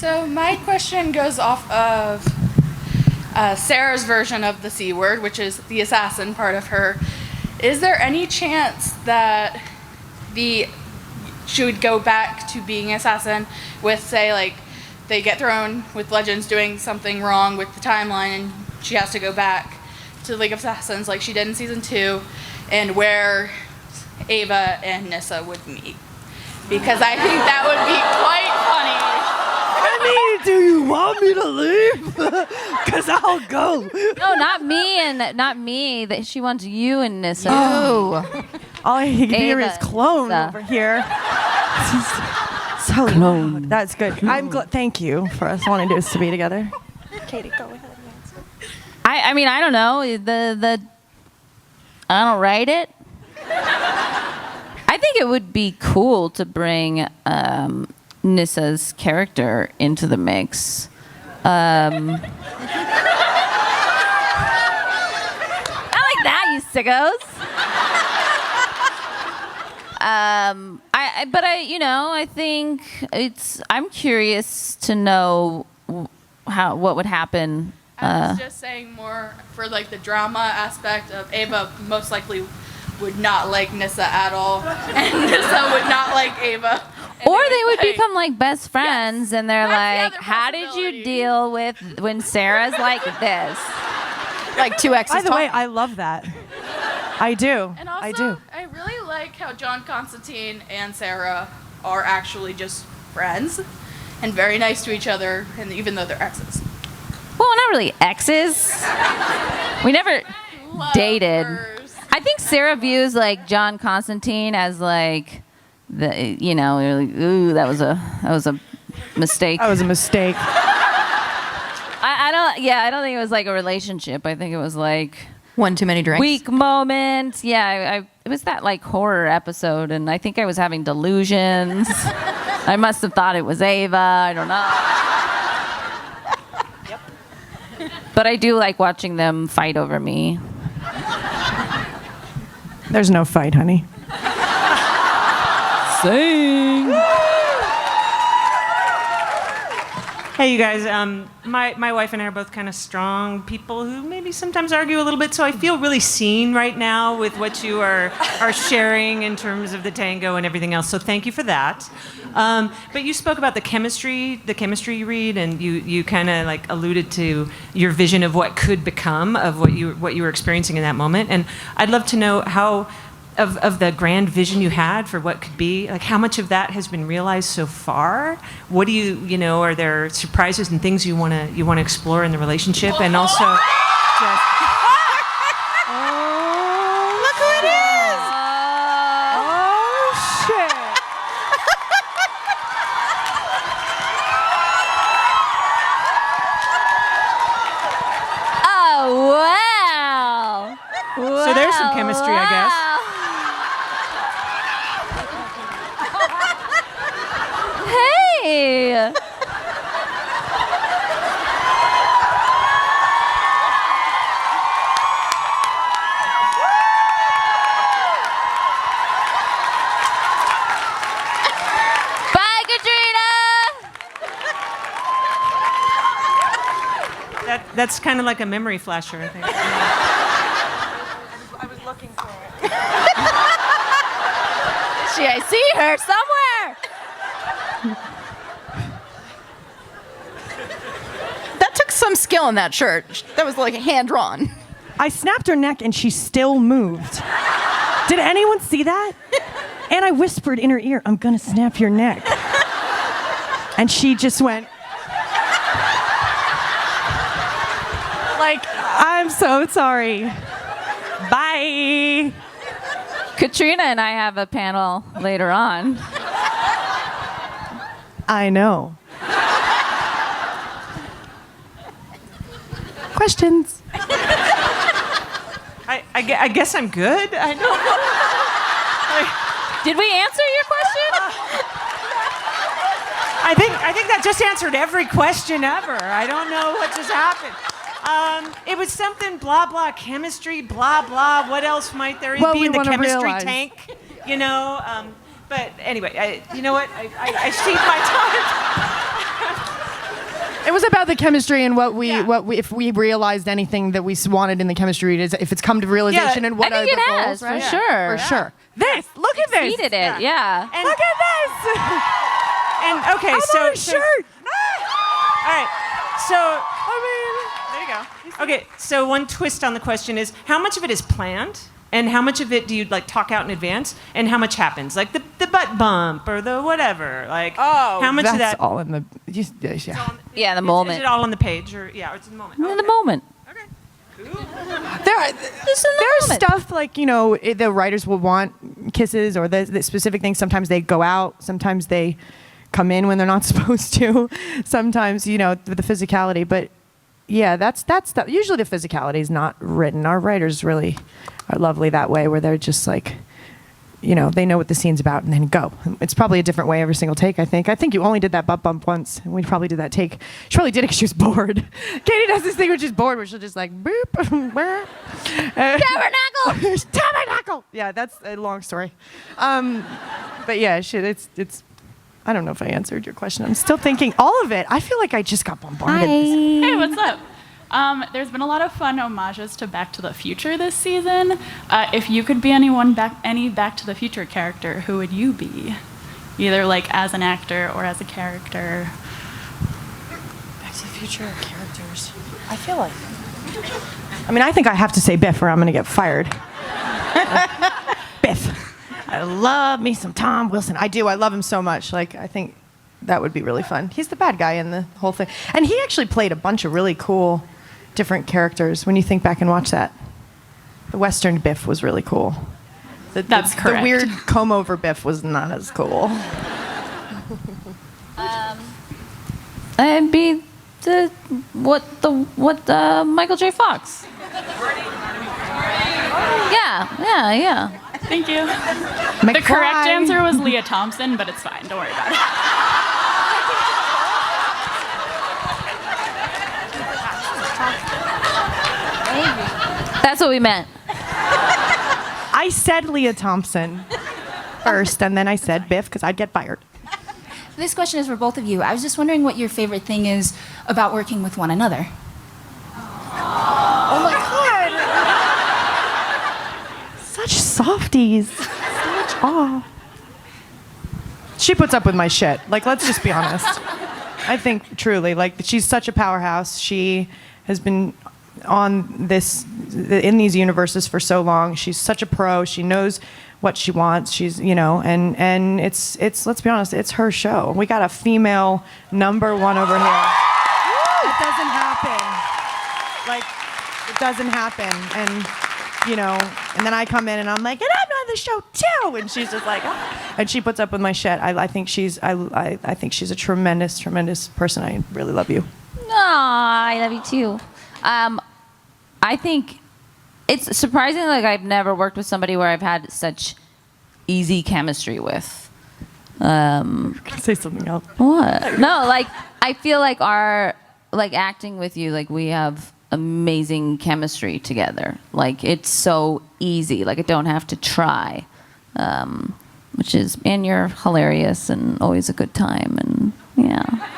So my question goes off of Sarah's version of the C word, which is the assassin part of her. Is there any chance that she would go back to being an assassin with, say, like, they get thrown with Legends doing something wrong with the timeline and she has to go back to the League of Assassins like she did in Season 2, and where Ava and Nissa would meet? Because I think that would be quite funny. I mean, do you want me to leave? Because I'll go. No, not me and not me. That she wants you and Nissa. Oh. All I can hear is clone over here. So clone. That's good. Thank you for us wanting us to be together. Katie, go ahead. I mean, I don't know. I don't write it. I think it would be cool to bring Nissa's character into the mix. I like that, you sickos. I think I'm curious to know what would happen. I was just saying more for like the drama aspect of Ava most likely would not like Nissa at all, and Nissa would not like Ava. Or they would become like best friends, and they're like, "How did you deal with when Sarah's like this?" Like two exes. By the way, I love that. I do. And also, I do. I really like how John Constantine and Sarah are actually just friends and very nice to each other, and even though they're exes. Well, not really exes. We never dated. I think Sarah views like John Constantine as like ooh, that was a mistake. That was a mistake. I don't think it was like a relationship. I think it was like one too many drinks. Weak moments. Yeah, it was that like horror episode, and I think I was having delusions. I must have thought it was Ava. I don't know. But I do like watching them fight over me. There's no fight, honey. Sing. Hey, you guys. My wife and I are both kind of strong people who maybe sometimes argue a little bit, so I feel really seen right now with what you are sharing in terms of the tango and everything else, so thank you for that. But you spoke about the chemistry you read, and you kind of like alluded to your vision of what could become of what you were experiencing in that moment, and I'd love to know how of the grand vision you had for what could be, like how much of that has been realized so far? What do you know, are there surprises and things you want to explore in the relationship, and also just Look who it is! Oh, shit. Oh, wow. So there's some chemistry, I guess. Hey. Bye, Katrina. That's kind of like a memory flasher, I think. I was looking for it. I see her somewhere. That took some skill in that shirt. That was like hand drawn. I snapped her neck and she still moved. Did anyone see that? And I whispered in her ear, "I'm gonna snap your neck." And she just went, like, "I'm so sorry. Bye." Katrina and I have a panel later on. I know. Questions? I guess I'm good. I don't. Did we answer your question? I think that just answered every question ever. I don't know what just happened. It was something blah blah chemistry blah blah. What else might there be in the chemistry tank? You know. But anyway, you know what? I cede my time. was about the chemistry and what we if we realized anything that we wanted in the chemistry, if it's come to realization and what I are think the it goals, has, right? for sure. For sure. Look at this. Exceeded it, yeah. And, Look at this. and okay, I'm so on a shirt. all right, so there you go. Okay, so one twist on the question is how much of it is planned, and how much of it do you like talk out in advance, and how much happens, like the butt bump or the whatever, like how much of that? That's all in the Yeah, the moment. Is it all on the page, or or it's in the moment? In the moment. Okay. Cool. There's stuff like, you know, the writers will want kisses or the specific things. Sometimes they go out. Sometimes they come in when they're not supposed to. Sometimes, you know, the physicality. But yeah, that's usually the physicality is not written. Our writers really are lovely that way, where they're just like, you know, they know what the scene's about and then go. It's probably a different way every single take, I think. I think you only did that butt bump once. And we probably did that take. She probably did it because she was bored. Katie does this thing when she's bored where she'll just like, boop, boop. Tabernacle! Tabernacle! Yeah, that's a long story. But yeah, it's, I don't know if I answered your question. I'm still thinking all of it. I feel like I just got bombarded. Hey, what's up? There's been a lot of fun homages to Back to the Future this season. If you could be any Back to the Future character, who would you be? Either like as an actor or as a character. Back to the Future characters. I feel like. I mean, I think I have to say Biff or I'm going to get fired. Biff. I love me some Tom Wilson. I do. I love him so much. Like, I think that would be really fun. He's the bad guy in the whole thing. And he actually played a bunch of really cool different characters when you think back and watch that. The Western Biff was really cool. That's correct. The weird comb-over Biff was not as cool. I'd be Michael J. Fox. Yeah. Thank you. McFly. The correct answer was Leah Thompson, but it's fine. Don't worry about it. That's what we meant. I said Leah Thompson first, and then I said Biff because I'd get fired. This question is for both of you. I was just wondering what your favorite thing is about working with one another. Oh my God! Such softies. Such awe. She puts up with my shit. Like, let's just be honest. I think truly, like, she's such a powerhouse. She has been on in these universes for so long. She's such a pro. She knows what she wants. She's, you know, and it's let's be honest, it's her show. We got a female #1 over here. It doesn't happen. Like, it doesn't happen. And, you know, and then I come in and I'm like, and I'm on the show too. And she's just like, oh. And she puts up with my shit. I think she's a tremendous, tremendous person. I really love you. Aw, I love you too. I think it's surprising, like, I've never worked with somebody where I've had such easy chemistry with. Can I say something else? What? No, like, I feel like acting with you, like, we have amazing chemistry together. Like, it's so easy. Like, I don't have to try. And you're hilarious and always a good time, and yeah.